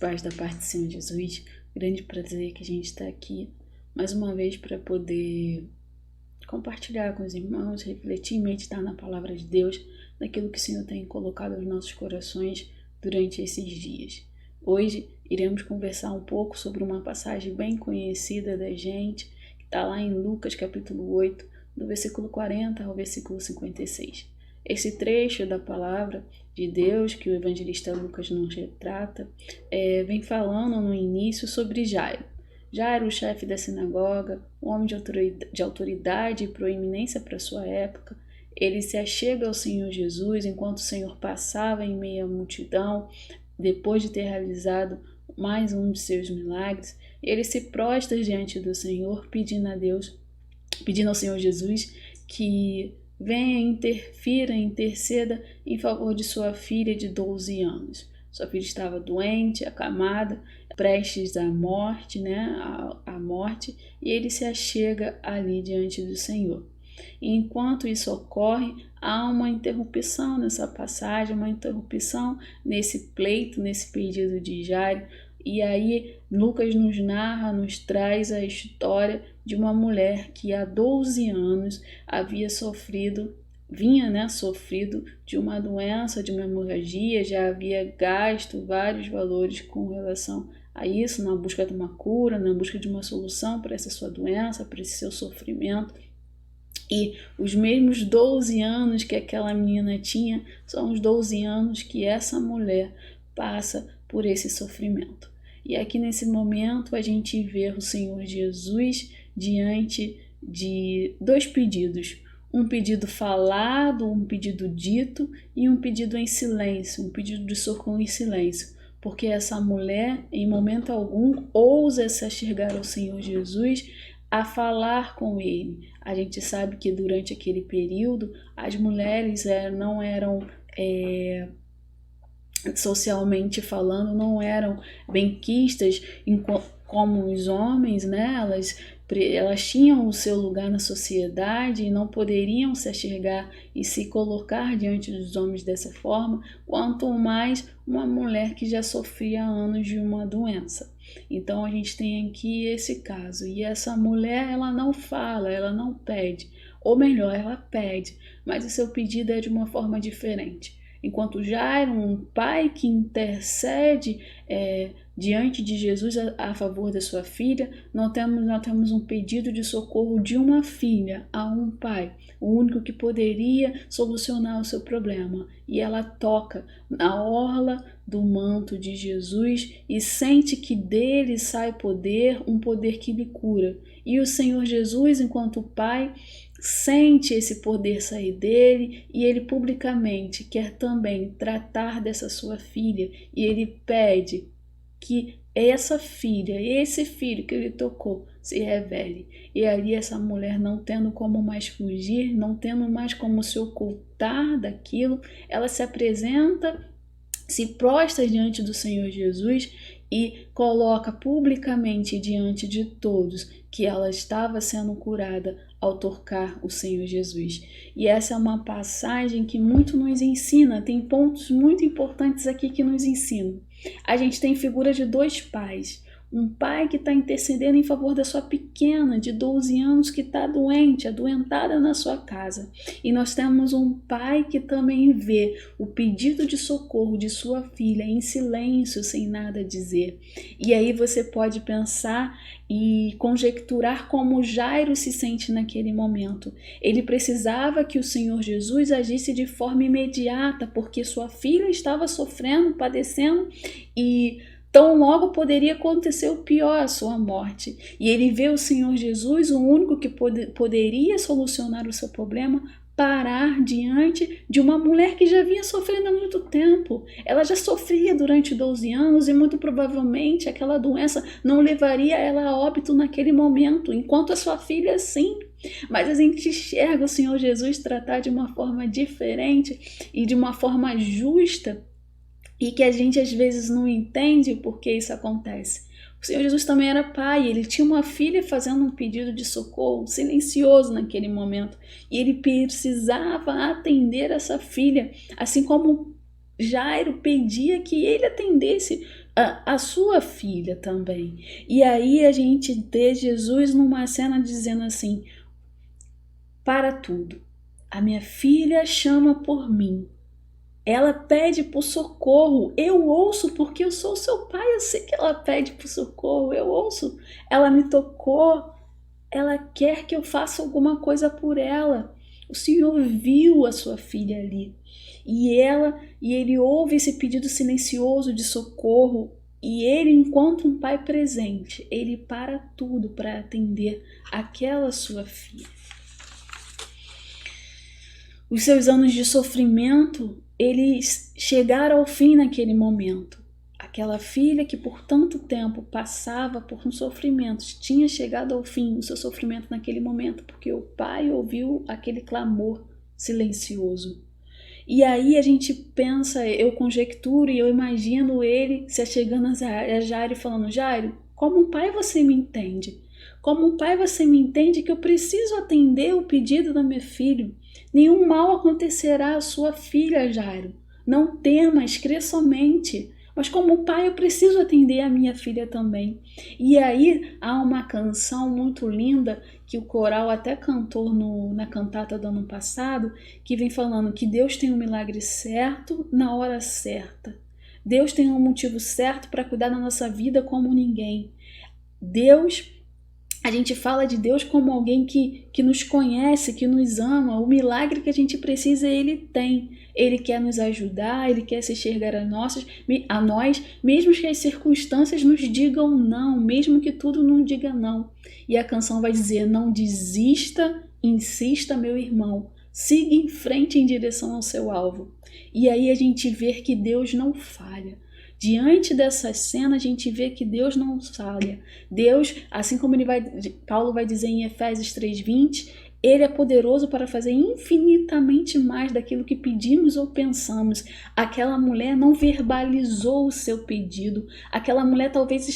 paz da parte do Senhor Jesus. Grande prazer que a gente está aqui mais uma vez para poder compartilhar com os irmãos, refletir e meditar na palavra de Deus, naquilo que o Senhor tem colocado nos nossos corações durante esses dias. Hoje iremos conversar um pouco sobre uma passagem bem conhecida da gente, que está lá em Lucas capítulo 8, do versículo 40 ao versículo 56. Esse trecho da palavra de Deus que o evangelista Lucas nos retrata vem falando no início sobre Jairo. Jairo, o chefe da sinagoga, um homem de autoridade e proeminência para sua época, ele se achega ao Senhor Jesus enquanto o Senhor passava em meio à multidão, depois de ter realizado mais um de seus milagres. Ele se prostra diante do Senhor, pedindo ao Senhor Jesus que venha, interfira, interceda em favor de sua filha de 12 anos. Sua filha estava doente, acamada, prestes à morte, a morte, e ele se achega ali diante do Senhor. E enquanto isso ocorre, há uma interrupção nessa passagem, uma interrupção nesse pleito, nesse pedido de Jairo. E aí Lucas nos narra, nos traz a história de uma mulher que há 12 anos havia sofrido de uma doença, de uma hemorragia, já havia gasto vários valores com relação a isso, na busca de uma cura, na busca de uma solução para essa sua doença, para esse seu sofrimento. E os mesmos 12 anos que aquela menina tinha são os 12 anos que essa mulher passa por esse sofrimento. E aqui nesse momento a gente vê o Senhor Jesus diante de dois pedidos. Um pedido falado, um pedido dito e um pedido em silêncio, um pedido de socorro em silêncio. Porque essa mulher, em momento algum, ousa se achegar ao Senhor Jesus a falar com ele. A gente sabe que durante aquele período as mulheres não eram socialmente falando, não eram benquistas como os homens, elas tinham o seu lugar na sociedade e não poderiam se achegar e se colocar diante dos homens dessa forma, quanto mais uma mulher que já sofria há anos de uma doença. Então a gente tem aqui esse caso, e essa mulher, ela não fala, ela não pede, ou melhor, ela pede, mas o seu pedido é de uma forma diferente. Enquanto Jairo, um pai que intercede diante de Jesus a favor da sua filha, nós temos um pedido de socorro de uma filha a um pai, o único que poderia solucionar o seu problema. E ela toca na orla do manto de Jesus e sente que dele sai poder, um poder que lhe cura. E o Senhor Jesus, enquanto pai, sente esse poder sair dele e ele publicamente quer também tratar dessa sua filha, e ele pede que essa filha, esse filho que ele tocou, se revele. E ali essa mulher, não tendo como mais fugir, não tendo mais como se ocultar daquilo, ela se apresenta, se prostra diante do Senhor Jesus e coloca publicamente diante de todos que ela estava sendo curada ao tocar o Senhor Jesus. E essa é uma passagem que muito nos ensina, tem pontos muito importantes aqui que nos ensinam. A gente tem figura de dois pais. Um pai que está intercedendo em favor da sua pequena de 12 anos que está doente, adoentada na sua casa. E nós temos um pai que também vê o pedido de socorro de sua filha em silêncio, sem nada dizer. E aí você pode pensar e conjecturar como Jairo se sente naquele momento. Ele precisava que o Senhor Jesus agisse de forma imediata, porque sua filha estava sofrendo, padecendo, e tão logo poderia acontecer o pior, a sua morte. E ele vê o Senhor Jesus, o único que poderia solucionar o seu problema, parar diante de uma mulher que já vinha sofrendo há muito tempo. Ela já sofria durante 12 anos e muito provavelmente aquela doença não levaria ela a óbito naquele momento, enquanto a sua filha sim. Mas a gente enxerga o Senhor Jesus tratar de uma forma diferente e de uma forma justa, e que a gente às vezes não entende por que isso acontece. O Senhor Jesus também era pai, ele tinha uma filha fazendo um pedido de socorro silencioso naquele momento, e ele precisava atender essa filha, assim como Jairo pedia que ele atendesse a sua filha também. E aí a gente vê Jesus numa cena dizendo assim: para tudo, a minha filha chama por mim. Ela pede por socorro, eu ouço porque eu sou seu pai, eu sei que ela pede por socorro, eu ouço. Ela me tocou, ela quer que eu faça alguma coisa por ela. O Senhor viu a sua filha ali e ele ouve esse pedido silencioso de socorro e ele, enquanto um pai presente, ele para tudo para atender aquela sua filha. Os seus anos de sofrimento, eles chegaram ao fim naquele momento. Aquela filha que por tanto tempo passava por um sofrimento, tinha chegado ao fim o seu sofrimento naquele momento, porque o pai ouviu aquele clamor silencioso. E aí a gente pensa, eu conjecturo e eu imagino ele se achegando a Jairo e falando: Jairo, como um pai você me entende? Como um pai você me entende que eu preciso atender o pedido do meu filho? Nenhum mal acontecerá à sua filha, Jairo. Não temas, crê somente. Mas como pai eu preciso atender a minha filha também. E aí há uma canção muito linda que o coral até cantou na cantata do ano passado, que vem falando que Deus tem um milagre certo na hora certa. Deus tem um motivo certo para cuidar da nossa vida como ninguém. A gente fala de Deus como alguém que nos conhece, que nos ama. O milagre que a gente precisa, Ele tem. Ele quer nos ajudar, Ele quer se enxergar a nós, mesmo que as circunstâncias nos digam não, mesmo que tudo não diga não. E a canção vai dizer: não desista, insista, meu irmão. Siga em frente em direção ao seu alvo. E aí a gente vê que Deus não falha. Diante dessa cena, a gente vê que Deus não falha. Deus, assim como Paulo vai dizer em Efésios 3:20, Ele é poderoso para fazer infinitamente mais daquilo que pedimos ou pensamos. Aquela mulher não verbalizou o seu pedido. Aquela mulher talvez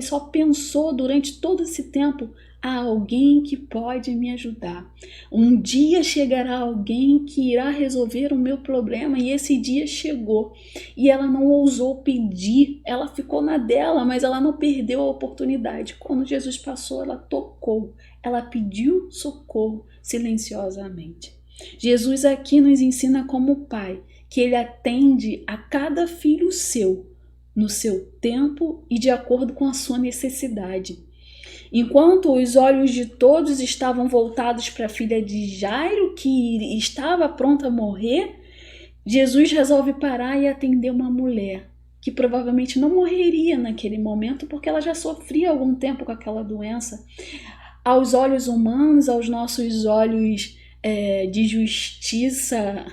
só pensou durante todo esse tempo: há alguém que pode me ajudar. Um dia chegará alguém que irá resolver o meu problema, e esse dia chegou. E ela não ousou pedir, ela ficou na dela, mas ela não perdeu a oportunidade. Quando Jesus passou, ela tocou, ela pediu socorro silenciosamente. Jesus aqui nos ensina como pai, que ele atende a cada filho seu, no seu tempo e de acordo com a sua necessidade. Enquanto os olhos de todos estavam voltados para a filha de Jairo, que estava pronta a morrer, Jesus resolve parar e atender uma mulher que provavelmente não morreria naquele momento, porque ela já sofria algum tempo com aquela doença. Aos olhos humanos, aos nossos olhos de justiça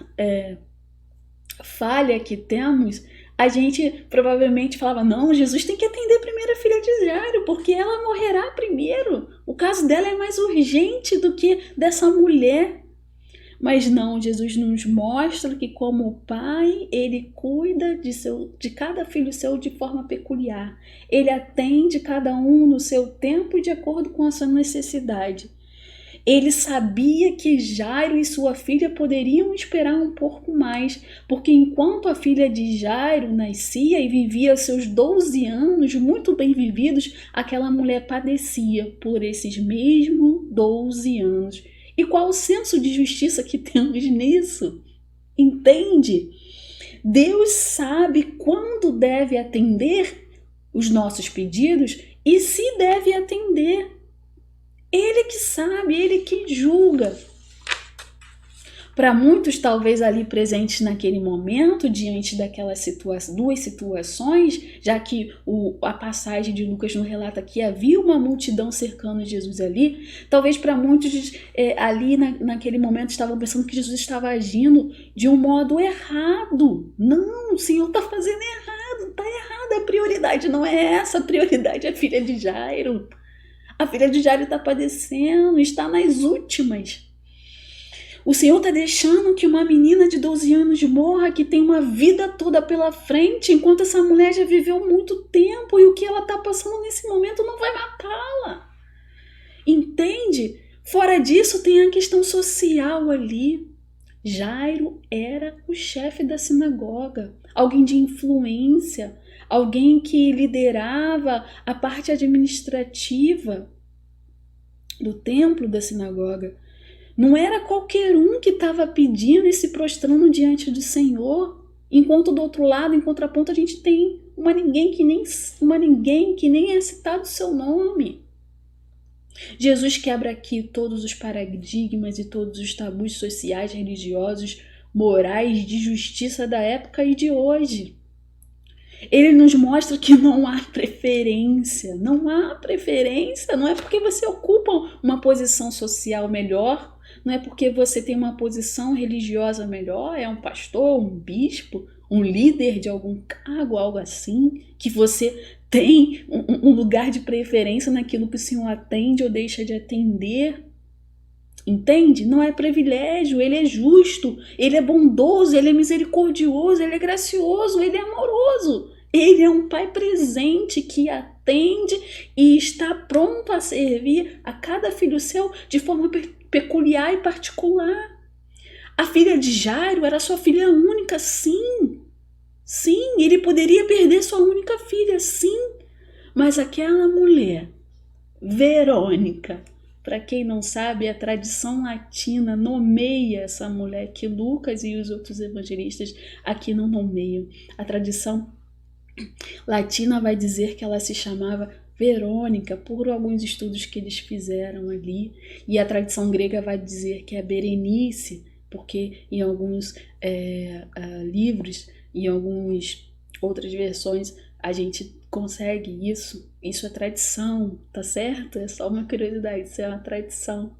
falha que temos, a gente provavelmente falava: não, Jesus tem que atender primeiro a filha de Jairo, porque ela morrerá primeiro. O caso dela é mais urgente do que dessa mulher. Mas não, Jesus nos mostra que como pai, ele cuida de cada filho seu de forma peculiar. Ele atende cada um no seu tempo e de acordo com a sua necessidade. Ele sabia que Jairo e sua filha poderiam esperar um pouco mais, porque enquanto a filha de Jairo nascia e vivia seus 12 anos muito bem vividos, aquela mulher padecia por esses mesmos 12 anos. E qual o senso de justiça que temos nisso? Entende? Deus sabe quando deve atender os nossos pedidos e se deve atender. Ele que sabe, ele que julga. Para muitos, talvez ali presentes naquele momento, diante daquelas duas situações, já que a passagem de Lucas nos relata que havia uma multidão cercando Jesus ali, talvez para muitos ali naquele momento estavam pensando que Jesus estava agindo de um modo errado. Não, o Senhor está fazendo errado, está errado, a prioridade não é essa, a prioridade é a filha de Jairo. A filha de Jairo está padecendo, está nas últimas. O Senhor está deixando que uma menina de 12 anos morra, que tem uma vida toda pela frente, enquanto essa mulher já viveu muito tempo e o que ela está passando nesse momento não vai matá-la. Entende? Fora disso, tem a questão social ali. Jairo era o chefe da sinagoga, alguém de influência, alguém que liderava a parte administrativa do templo da sinagoga. Não era qualquer um que estava pedindo e se prostrando diante do Senhor, enquanto do outro lado, em contraponto, a gente tem uma ninguém que nem é citado o seu nome. Jesus quebra aqui todos os paradigmas e todos os tabus sociais, religiosos, morais, de justiça da época e de hoje. Ele nos mostra que não há preferência, não é porque você ocupa uma posição social melhor, não é porque você tem uma posição religiosa melhor, é um pastor, um bispo, um líder de algum cargo, algo assim, que você tem um lugar de preferência naquilo que o Senhor atende ou deixa de atender. Entende? Não é privilégio, ele é justo, ele é bondoso, ele é misericordioso, ele é gracioso, ele é amoroso. Ele é um pai presente que atende e está pronto a servir a cada filho seu de forma peculiar e particular. A filha de Jairo era sua filha única, sim. Sim, ele poderia perder sua única filha, sim. Mas aquela mulher, Verônica, para quem não sabe, a tradição latina nomeia essa mulher que Lucas e os outros evangelistas aqui não nomeiam. A tradição latina vai dizer que ela se chamava Verônica por alguns estudos que eles fizeram ali, e a tradição grega vai dizer que é Berenice, porque em alguns livros, em algumas outras versões, a gente consegue isso é tradição, tá certo? É só uma curiosidade, isso é uma tradição.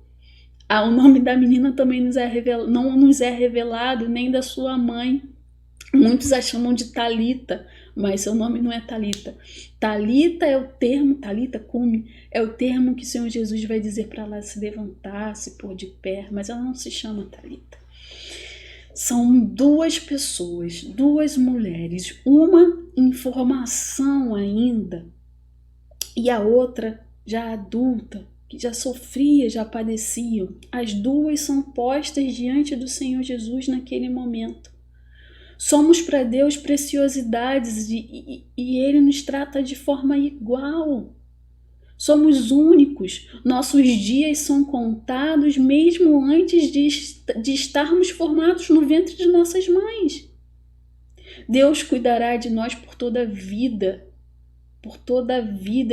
O nome da menina também não nos é revelado, nem da sua mãe. Muitos a chamam de Talita, mas seu nome não é Talita. Talita é o termo, Talita cume, é o termo que o Senhor Jesus vai dizer para ela se levantar, se pôr de pé, mas ela não se chama Talita. São duas pessoas, duas mulheres, uma em formação ainda e a outra já adulta, que já sofria, já padeciam. As duas são postas diante do Senhor Jesus naquele momento. Somos para Deus preciosidades e Ele nos trata de forma igual. Somos únicos, nossos dias são contados mesmo antes de estarmos formados no ventre de nossas mães. Deus cuidará de nós por toda a vida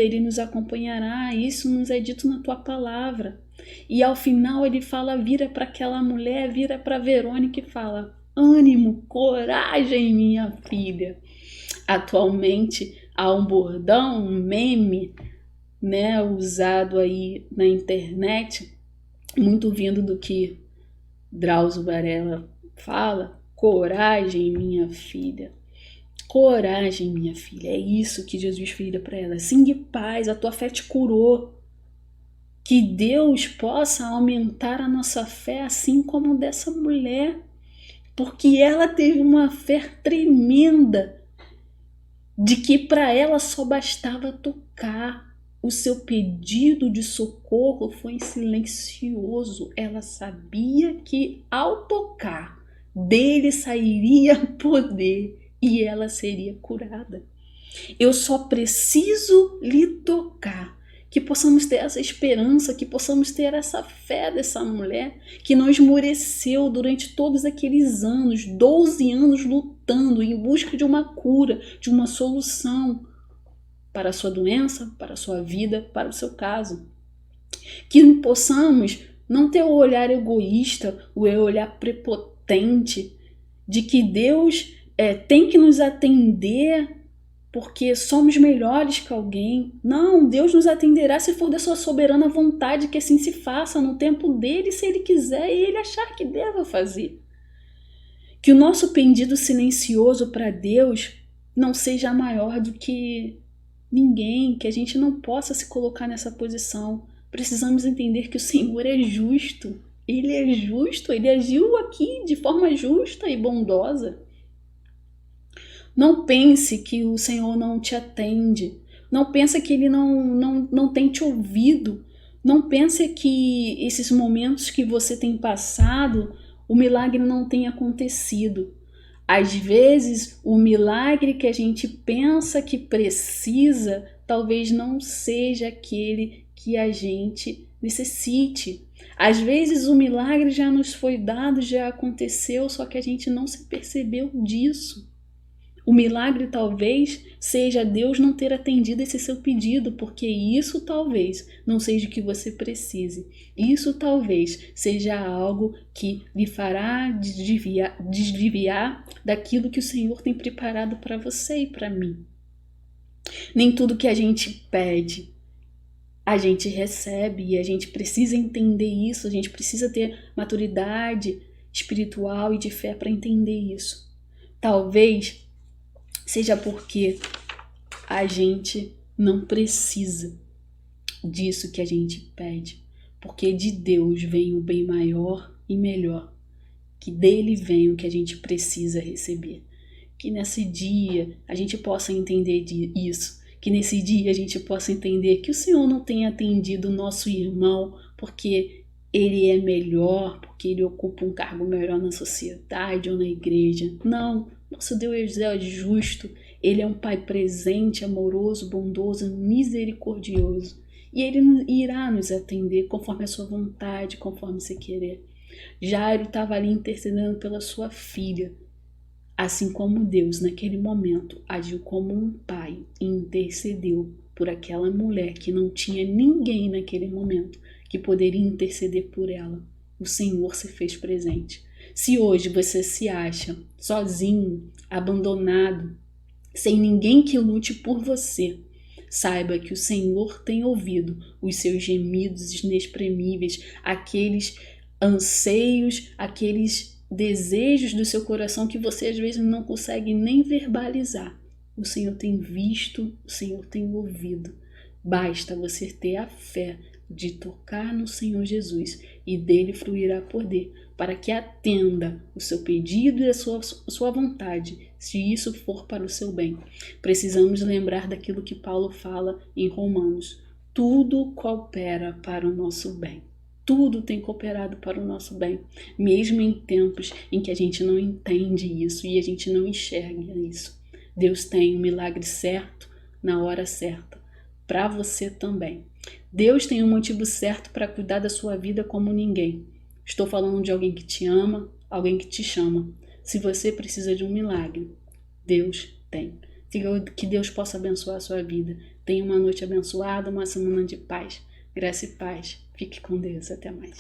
Ele nos acompanhará, isso nos é dito na tua palavra. E ao final Ele fala, vira para aquela mulher, vira para Verônica e fala, ânimo, coragem, minha filha. Atualmente há um bordão, um meme, né, usado aí na internet, muito vindo do que Drauzio Varela fala, coragem, minha filha. Coragem, minha filha. É isso que Jesus vira para ela. Sim, paz, a tua fé te curou. Que Deus possa aumentar a nossa fé assim como dessa mulher, porque ela teve uma fé tremenda de que para ela só bastava tocar. O seu pedido de socorro foi silencioso. Ela sabia que ao tocar dele sairia poder e ela seria curada. Eu só preciso lhe tocar. Que possamos ter essa esperança, que possamos ter essa fé dessa mulher que não esmoreceu durante todos aqueles anos, 12 anos lutando em busca de uma cura, de uma solução para a sua doença, para a sua vida, para o seu caso. Que possamos não ter o olhar egoísta, o olhar prepotente de que Deus tem que nos atender porque somos melhores que alguém. Não, Deus nos atenderá se for da sua soberana vontade, que assim se faça no tempo dele, se ele quiser e ele achar que deva fazer. Que o nosso pedido silencioso para Deus não seja maior do que ninguém, que a gente não possa se colocar nessa posição. Precisamos entender que o Senhor é justo. Ele é justo, ele agiu aqui de forma justa e bondosa. Não pense que o Senhor não te atende. Não pense que Ele não tem te ouvido. Não pense que esses momentos que você tem passado o milagre não tenha acontecido. Às vezes, o milagre que a gente pensa que precisa, talvez não seja aquele que a gente necessite. Às vezes, o milagre já nos foi dado, já aconteceu, só que a gente não se percebeu disso. O milagre talvez seja Deus não ter atendido esse seu pedido, porque isso talvez não seja o que você precise. Isso talvez seja algo que lhe fará desviar daquilo que o Senhor tem preparado para você e para mim. Nem tudo que a gente pede, a gente recebe, e a gente precisa entender isso, a gente precisa ter maturidade espiritual e de fé para entender isso. Talvez seja porque a gente não precisa disso que a gente pede, porque de Deus vem o bem maior e melhor, que dele vem o que a gente precisa receber. Que nesse dia a gente possa entender isso, que nesse dia a gente possa entender que o Senhor não tem atendido o nosso irmão porque ele é melhor, porque ele ocupa um cargo melhor na sociedade ou na igreja. Não, nosso Deus é justo, ele é um Pai presente, amoroso, bondoso, misericordioso. E ele irá nos atender conforme a sua vontade, conforme você querer. Jairo estava ali intercedendo pela sua filha, assim como Deus, naquele momento, agiu como um pai e intercedeu por aquela mulher que não tinha ninguém naquele momento que poderia interceder por ela. O Senhor se fez presente. Se hoje você se acha sozinho, abandonado, sem ninguém que lute por você, saiba que o Senhor tem ouvido os seus gemidos inexprimíveis, aqueles anseios, aqueles desejos do seu coração que você às vezes não consegue nem verbalizar. O Senhor tem visto, o Senhor tem ouvido. Basta você ter a fé de tocar no Senhor Jesus e dele fluirá poder para que atenda o seu pedido e a sua vontade, se isso for para o seu bem. Precisamos lembrar daquilo que Paulo fala em Romanos. Tudo coopera para o nosso bem. Tudo tem cooperado para o nosso bem, mesmo em tempos em que a gente não entende isso e a gente não enxerga isso. Deus tem um milagre certo, na hora certa, para você também. Deus tem um motivo certo para cuidar da sua vida como ninguém. Estou falando de alguém que te ama, alguém que te chama. Se você precisa de um milagre, Deus tem. Que Deus possa abençoar a sua vida. Tenha uma noite abençoada, uma semana de paz. Graça e paz. Fique com Deus. Até mais.